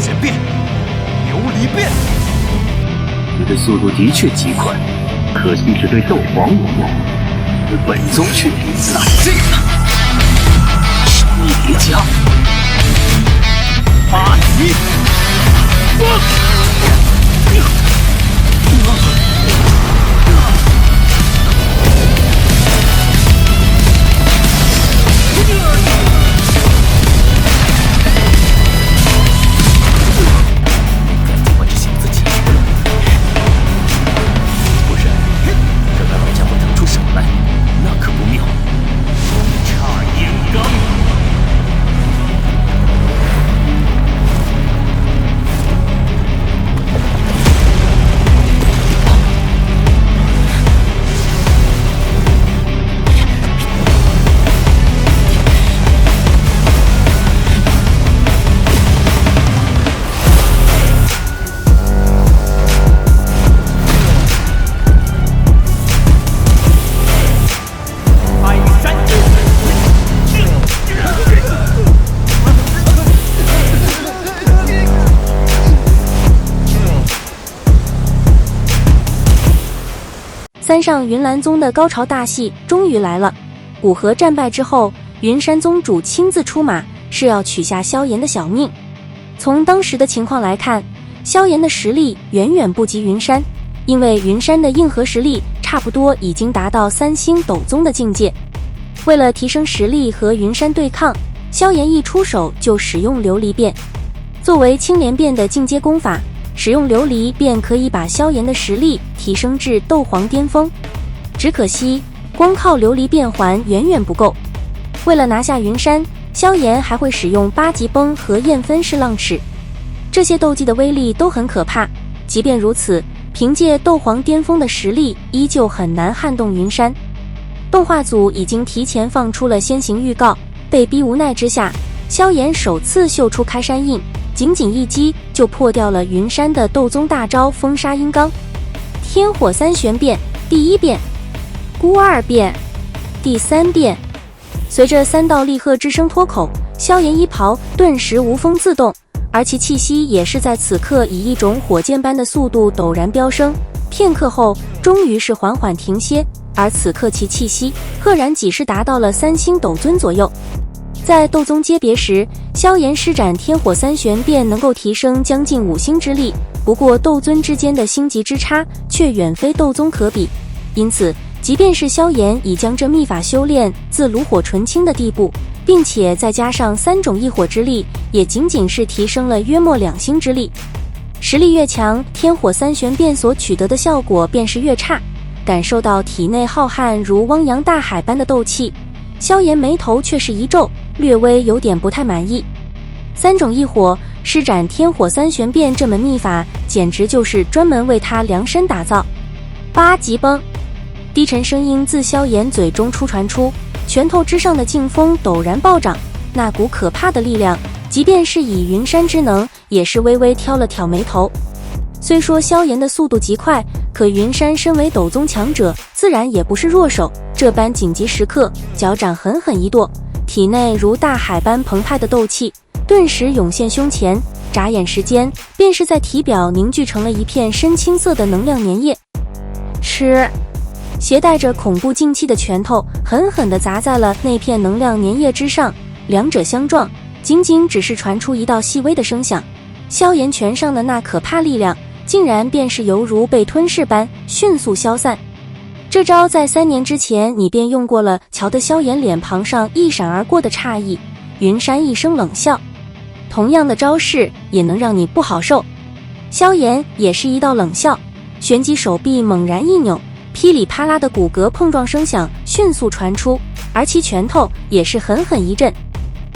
旋变，琉璃变。你的速度的确极快，可惜是对斗皇无用。本宗却来这个神秘叠加，八极光。三上云岚宗的高潮大戏终于来了。古河战败之后，云山宗主亲自出马，是要取下萧炎的小命。从当时的情况来看，萧炎的实力远远不及云山，因为云山的硬核实力差不多已经达到3星斗宗的境界。为了提升实力和云山对抗，萧炎一出手就使用琉璃变。作为青莲变的进阶功法，使用琉璃便可以把萧炎的实力提升至斗皇巅峰。只可惜光靠琉璃变环远远不够，为了拿下云山，萧炎还会使用8级崩和焰分式浪矢，这些斗技的威力都很可怕。即便如此，凭借斗皇巅峰的实力依旧很难撼动云山。动画组已经提前放出了先行预告，被逼无奈之下，萧炎首次秀出开山印，仅仅一击就破掉了云山的斗宗大招风沙阴刚。天火三玄变第一变，孤二变第3变。随着3道厉喝之声脱口，萧炎衣袍顿时无风自动，而其气息也是在此刻以一种火箭般的速度陡然飙升，片刻后终于是缓缓停歇，而此刻其气息赫然几是达到了3星斗尊左右。在斗宗阶别时，萧炎施展天火三玄变能够提升将近5星之力，不过斗尊之间的星级之差却远非斗宗可比，因此即便是萧炎已将这秘法修炼自炉火纯青的地步，并且再加上3种异火之力，也仅仅是提升了约莫2星之力。实力越强，天火三玄变所取得的效果便是越差。感受到体内浩瀚如汪洋大海般的斗气，萧炎眉头却是一皱，略微有点不太满意。3种异火施展天火三玄变这门秘法，简直就是专门为他量身打造。8级崩，低沉声音自萧炎嘴中传出，拳头之上的劲风陡然暴涨，那股可怕的力量，即便是以云山之能，也是微微挑了挑眉头。虽说萧炎的速度极快，可云山身为斗宗强者，自然也不是弱手。这般紧急时刻，脚掌狠狠一跺，体内如大海般澎湃的斗气顿时涌现胸前，眨眼时间，便是在体表凝聚成了一片深青色的能量粘液。吃！携带着恐怖劲气的拳头狠狠地砸在了那片能量粘液之上，两者相撞，仅仅只是传出一道细微的声响，萧炎拳上的那可怕力量竟然便是犹如被吞噬般迅速消散。这招在3年之前你便用过了，瞧得萧炎脸庞上一闪而过的诧异。云山一声冷笑，同样的招式也能让你不好受。萧炎也是一道冷笑，旋即手臂猛然一扭，噼里啪啦的骨骼碰撞声响迅速传出，而其拳头也是狠狠一震。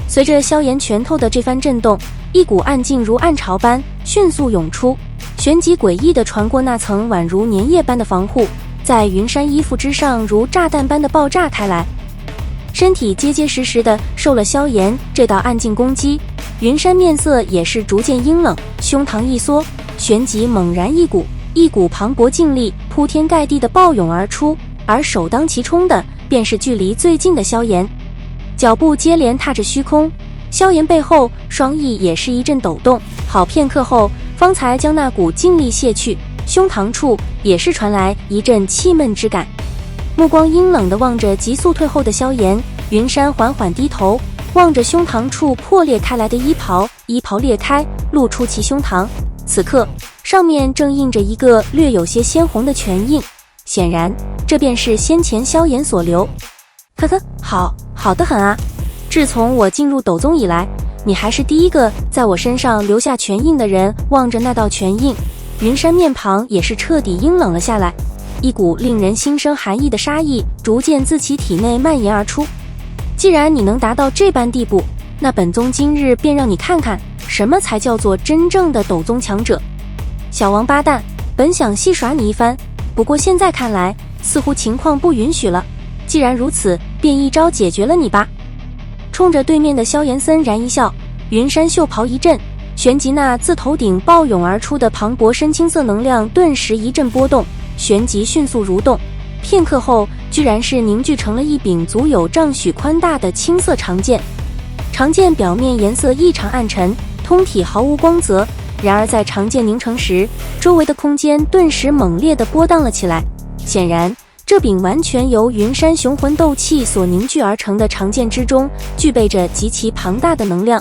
随着萧炎拳头的这番震动，一股暗劲如暗潮般迅速涌出，旋即诡异地传过那层宛如粘液般的防护，在云山衣服之上如炸弹般的爆炸开来，身体结结实实地受了萧炎这道暗劲攻击。云山面色也是逐渐阴冷，胸膛一缩，旋即猛然一股磅礴劲力铺天盖地地暴涌而出，而首当其冲的便是距离最近的萧炎。脚步接连踏着虚空，萧炎背后双翼也是一阵抖动，好片刻后，方才将那股劲力卸去，胸膛处也是传来一阵气闷之感。目光阴冷地望着急速退后的萧炎，云山缓缓低头，望着胸膛处破裂开来的衣袍，衣袍裂开，露出其胸膛。此刻，上面正印着一个略有些鲜红的拳印，显然这便是先前萧炎所留。呵呵，好得很啊！自从我进入斗宗以来，你还是第一个在我身上留下拳印的人。望着那道拳印，云山面庞也是彻底阴冷了下来，一股令人心生寒意的杀意逐渐自其体内蔓延而出。既然你能达到这般地步，那本宗今日便让你看看什么才叫做真正的斗宗强者。小王八蛋，本想戏耍你一番，不过现在看来似乎情况不允许了。既然如此，便一招解决了你吧。冲着对面的萧炎森然一笑，云山袖袍一震，旋即那自头顶暴涌而出的磅礴深青色能量顿时一阵波动，旋即迅速蠕动，片刻后居然是凝聚成了一柄足有丈许宽大的青色长剑。长剑表面颜色异常暗沉，通体毫无光泽，然而在长剑凝成时，周围的空间顿时猛烈地波荡了起来。显然这柄完全由云山雄魂斗气所凝聚而成的长剑之中，具备着极其庞大的能量。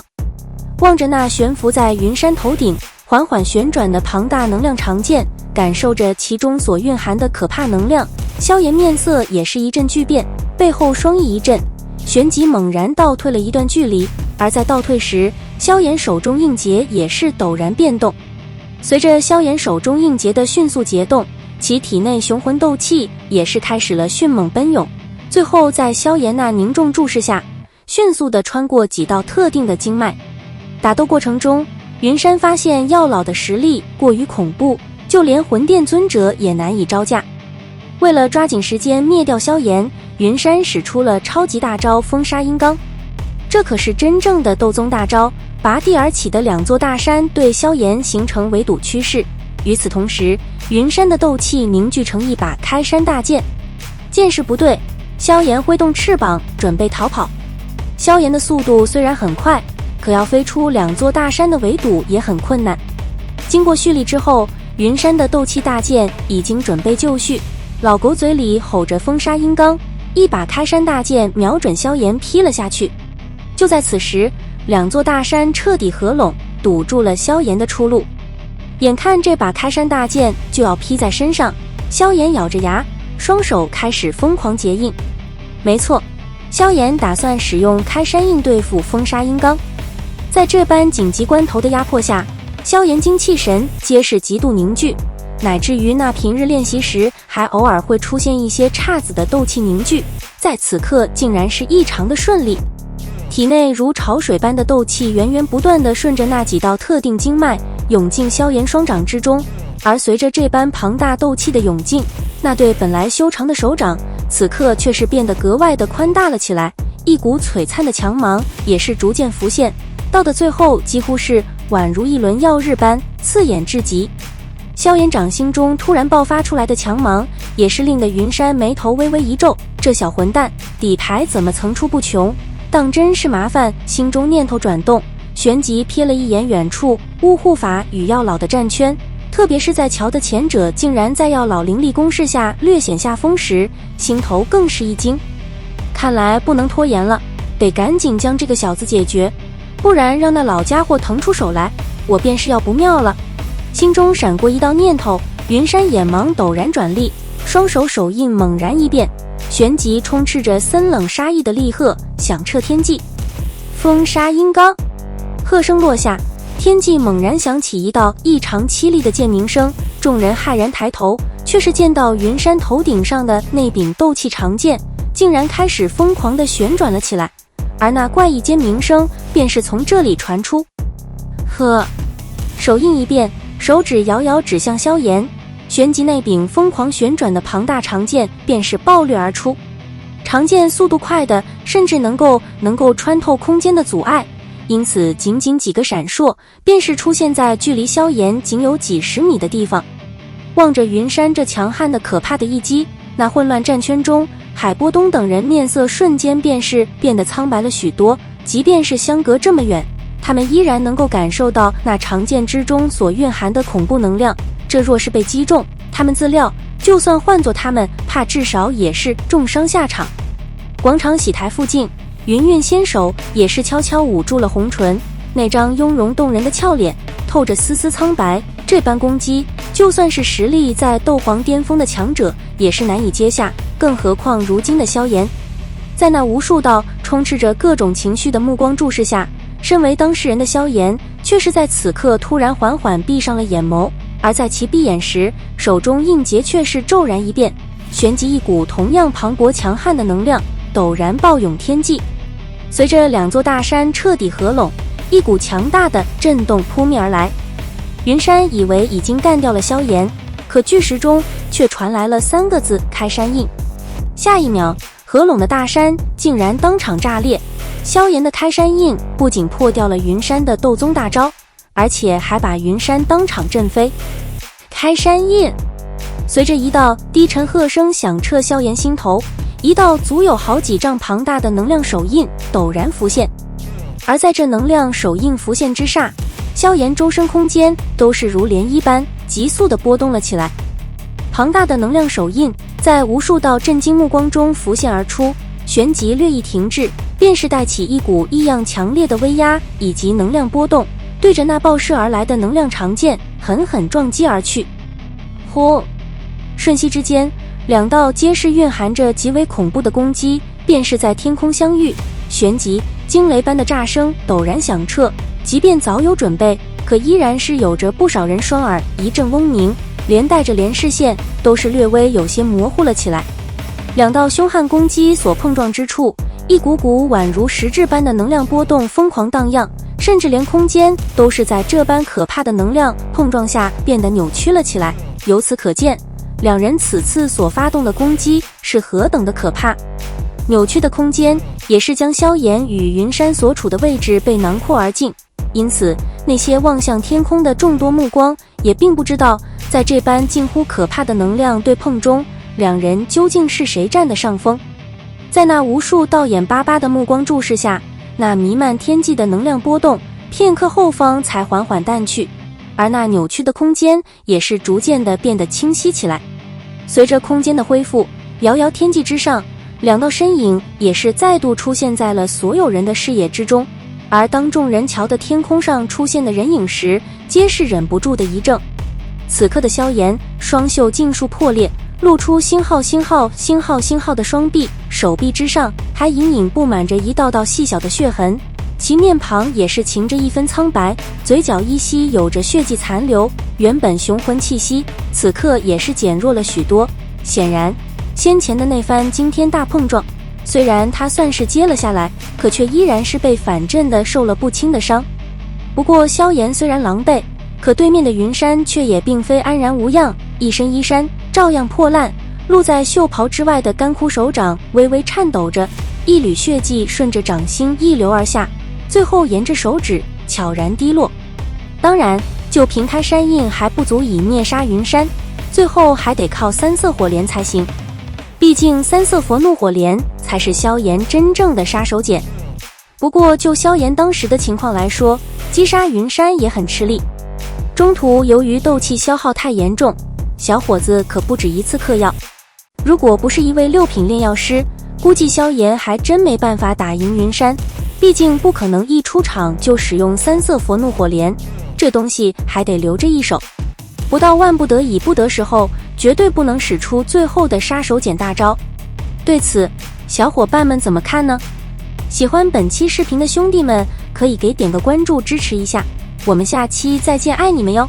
望着那悬浮在云山头顶缓缓旋转的庞大能量长剑，感受着其中所蕴含的可怕能量，萧炎面色也是一阵巨变，背后双翼一震，旋即猛然倒退了一段距离。而在倒退时，萧炎手中印结也是陡然变动。随着萧炎手中印结的迅速结动，其体内雄魂斗气也是开始了迅猛奔涌，最后在萧炎那凝重注视下，迅速地穿过几道特定的经脉。打斗过程中，云山发现药老的实力过于恐怖，就连魂殿尊者也难以招架。为了抓紧时间灭掉萧炎，云山使出了超级大招风沙阴罡。这可是真正的斗宗大招，拔地而起的两座大山对萧炎形成围堵趋势。与此同时，云山的斗气凝聚成一把开山大剑。见势不对，萧炎挥动翅膀准备逃跑。萧炎的速度虽然很快，可要飞出两座大山的围堵也很困难。经过蓄力之后，云山的斗气大剑已经准备就绪，老狗嘴里吼着风沙阴罡，一把开山大剑瞄准萧炎劈了下去。就在此时，两座大山彻底合拢，堵住了萧炎的出路。眼看这把开山大剑就要劈在身上，萧炎咬着牙，双手开始疯狂结印。没错，萧炎打算使用开山印对付风沙阴罡。在这般紧急关头的压迫下，萧炎精气神皆是极度凝聚，乃至于那平日练习时还偶尔会出现一些姹紫的斗气凝聚，在此刻竟然是异常的顺利。体内如潮水般的斗气源源不断地顺着那几道特定经脉涌进萧炎双掌之中，而随着这般庞大斗气的涌进，那对本来修长的手掌此刻却是变得格外的宽大了起来，一股璀璨的强芒也是逐渐浮现，到的最后几乎是宛如一轮耀日般刺眼至极。萧炎掌心中突然爆发出来的强芒，也是令得云山眉头微微一皱，这小混蛋底牌怎么层出不穷，当真是麻烦。心中念头转动，旋即瞥了一眼远处雾护法与药老的战圈，特别是在瞧得前者竟然在药老凌厉攻势下略显下风时，心头更是一惊。看来不能拖延了，得赶紧将这个小子解决，不然让那老家伙腾出手来，我便是要不妙了。心中闪过一道念头，云山眼芒陡然转力，双手手印猛然一变，旋即充斥着森冷杀意的厉喝响彻天际。风沙阴罡，喝声落下，天际猛然响起一道异常凄厉的剑鸣声，众人骇然抬头，却是见到云山头顶上的那柄斗气长剑竟然开始疯狂地旋转了起来，而那怪异尖鸣声便是从这里传出。呵，手印一变，手指遥遥指向萧炎，旋即那柄疯狂旋转的庞大长剑便是暴掠而出。长剑速度快的甚至能够穿透空间的阻碍，因此仅仅几个闪烁便是出现在距离萧炎仅有几十米的地方。望着云山这强悍的可怕的一击，那混乱战圈中海波东等人面色瞬间便是变得苍白了许多，即便是相隔这么远，他们依然能够感受到那长剑之中所蕴含的恐怖能量。这若是被击中，他们自料，就算换作他们，怕至少也是重伤下场。广场洗台附近，云韵仙手也是悄悄捂住了红唇，那张雍容动人的俏脸透着丝丝苍白，这般攻击，就算是实力在斗皇巅峰的强者也是难以接下，更何况如今的萧炎。在那无数道充斥着各种情绪的目光注视下，身为当事人的萧炎却是在此刻突然缓缓闭上了眼眸，而在其闭眼时，手中印结却是骤然一变，旋即一股同样磅礴强悍的能量陡然暴涌天际。随着两座大山彻底合拢，一股强大的震动扑面而来。云山以为已经干掉了萧炎，可巨石中却传来了3个字：开山印。下一秒，合拢的大山竟然当场炸裂，萧炎的开山印不仅破掉了云山的斗宗大招，而且还把云山当场震飞。开山印！随着一道低沉喝声响彻萧炎心头，一道足有好几丈庞大的能量手印陡然浮现。而在这能量手印浮现之刹，萧炎周身空间都是如涟漪般急速地波动了起来。庞大的能量手印在无数道震惊目光中浮现而出，旋即略一停滞，便是带起一股异样强烈的威压以及能量波动，对着那爆射而来的能量长剑狠狠撞击而去。轰！瞬息之间，两道皆是蕴含着极为恐怖的攻击便是在天空相遇，旋即惊雷般的炸声陡然响彻，即便早有准备，可依然是有着不少人双耳一阵嗡鸣，连带着连视线都是略微有些模糊了起来。两道凶悍攻击所碰撞之处，一股股宛如实质般的能量波动疯狂荡漾，甚至连空间都是在这般可怕的能量碰撞下变得扭曲了起来。由此可见，两人此次所发动的攻击是何等的可怕。扭曲的空间也是将萧炎与云山所处的位置被囊括而尽，因此那些望向天空的众多目光也并不知道，在这般近乎可怕的能量对碰中，两人究竟是谁占的上风。在那无数道眼巴巴的目光注视下，那弥漫天际的能量波动片刻后方才缓缓淡去，而那扭曲的空间也是逐渐的变得清晰起来。随着空间的恢复，遥遥天际之上，两道身影也是再度出现在了所有人的视野之中，而当众人瞧的天空上出现的人影时，皆是忍不住的一怔。此刻的萧炎双袖尽数破裂，露出星号的双臂，手臂之上还隐隐布满着一道道细小的血痕，其面庞也是噙着一分苍白，嘴角依稀有着血迹残留，原本雄浑气息此刻也是减弱了许多。显然先前的那番惊天大碰撞，虽然他算是接了下来，可却依然是被反震的受了不轻的伤。不过萧炎虽然狼狈，可对面的云山却也并非安然无恙，一身衣衫照样破烂，露在袖袍之外的干枯手掌微微颤抖着，一缕血迹顺着掌心溢流而下，最后沿着手指悄然滴落。当然就凭开山印还不足以灭杀云山，最后还得靠3色火莲才行，毕竟3色佛怒火莲才是萧炎真正的杀手锏。不过就萧炎当时的情况来说，击杀云山也很吃力，中途由于斗气消耗太严重，小伙子可不止一次嗑药，如果不是一位6品炼药师，估计萧炎还真没办法打赢云山，毕竟不可能一出场就使用3色佛怒火莲，这东西还得留着一手，不到万不得已不得时候，绝对不能使出最后的杀手锏大招。对此小伙伴们怎么看呢？喜欢本期视频的兄弟们可以给点个关注支持一下，我们下期再见，爱你们哟。